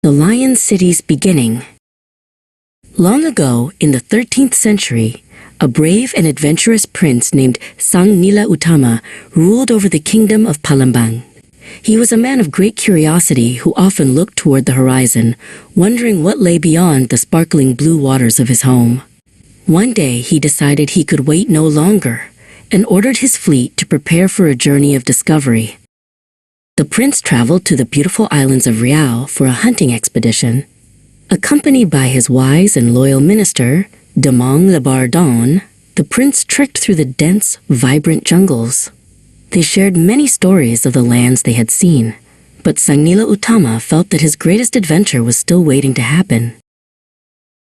the Lion City's beginning. Long ago, in the 13th century, a brave and adventurous prince named Sang Nila Utama ruled over the kingdom of Palembang. He was a man of great curiosity who often looked toward the horizon, wondering what lay beyond the sparkling blue waters of his home. One day he decided he could wait no longer and ordered his fleet to prepare for a journey of discovery. The prince traveled to the beautiful islands of Riau for a hunting expedition. Accompanied by his wise and loyal minister, Demang Lebardon, the prince trekked through the dense, vibrant jungles. They shared many stories of the lands they had seen, but Sang Nila Utama felt that his greatest adventure was still waiting to happen.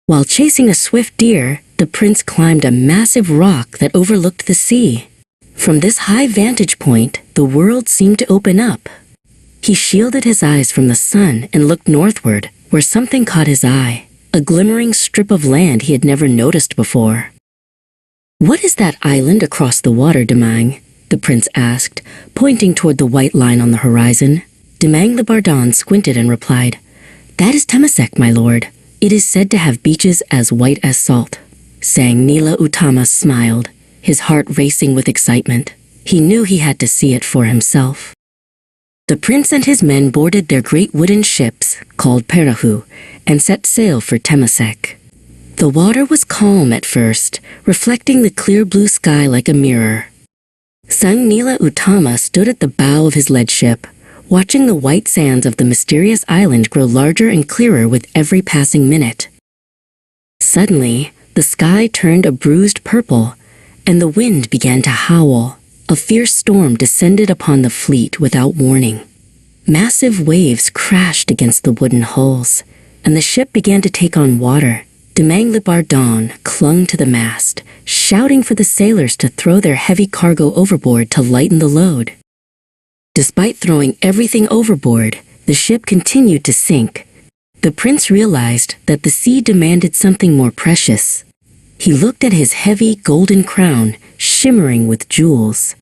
While chasing a swift deer, the prince climbed a massive rock that overlooked the sea. From this high vantage point, the world seemed to open up. He shielded his eyes from the sun and looked northward, where something caught his eye, a glimmering strip of land he had never noticed before. "What is that island across the water, Demang?" the prince asked, pointing toward the white line on the horizon. Demang Lebardon squinted and replied, "That is Temasek, my lord. It is said to have beaches as white as salt." Sang Nila Utama smiled, his heart racing with excitement. He knew he had to see it for himself. The prince and his men boarded their great wooden ships, called perahu, and set sail for Temasek. The water was calm at first, reflecting the clear blue sky like a mirror. Sang Nila Utama stood at the bow of his lead ship, watching the white sands of the mysterious island grow larger and clearer with every passing minute. Suddenly, the sky turned a bruised purple, and the wind began to howl. A fierce storm descended upon the fleet without warning. Massive waves crashed against the wooden hulls, and the ship began to take on water. Demang Lebardon clung to the mast, shouting for the sailors to throw their heavy cargo overboard to lighten the load. Despite throwing everything overboard, the ship continued to sink. The prince realized that the sea demanded something more precious. He looked at his heavy golden crown, shimmering with jewels.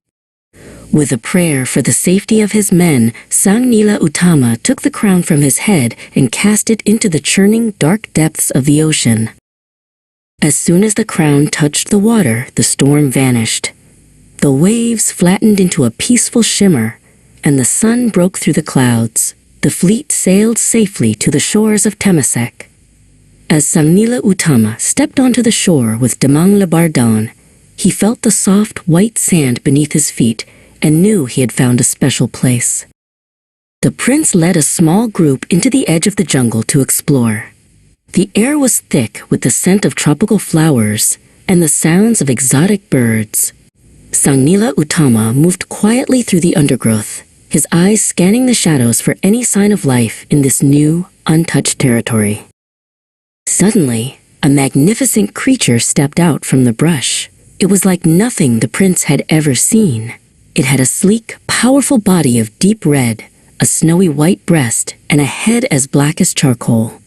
With a prayer for the safety of his men, Sang Nila Utama took the crown from his head and cast it into the churning, dark depths of the ocean. As soon as the crown touched the water, the storm vanished. The waves flattened into a peaceful shimmer, and the sun broke through the clouds. The fleet sailed safely to the shores of Temasek. As Sang Nila Utama stepped onto the shore with Demang Lebardon, he felt the soft, white sand beneath his feet and knew he had found a special place. The prince led a small group into the edge of the jungle to explore. The air was thick with the scent of tropical flowers and the sounds of exotic birds. Sang Nila Utama moved quietly through the undergrowth, his eyes scanning the shadows for any sign of life in this new, untouched territory. Suddenly, a magnificent creature stepped out from the brush. It was like nothing the prince had ever seen. It had a sleek, powerful body of deep red, a snowy white breast, and a head as black as charcoal.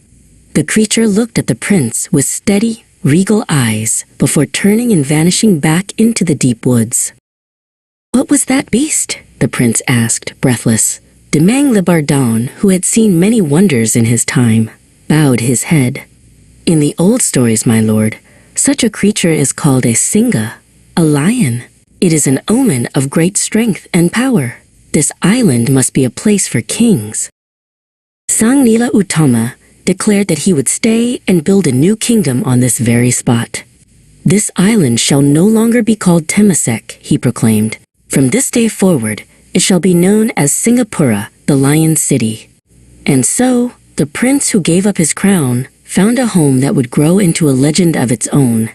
The creature looked at the prince with steady, regal eyes before turning and vanishing back into the deep woods. "What was that beast?" the prince asked, breathless. Demang Lebardon, who had seen many wonders in his time, bowed his head. "In the old stories, my lord, such a creature is called a singa, a lion. It is an omen of great strength and power. This island must be a place for kings." Sang Nila Utama declared that he would stay and build a new kingdom on this very spot. "This island shall no longer be called Temasek," he proclaimed. "From this day forward, it shall be known as Singapura, the Lion City." And so, the prince who gave up his crown found a home that would grow into a legend of its own.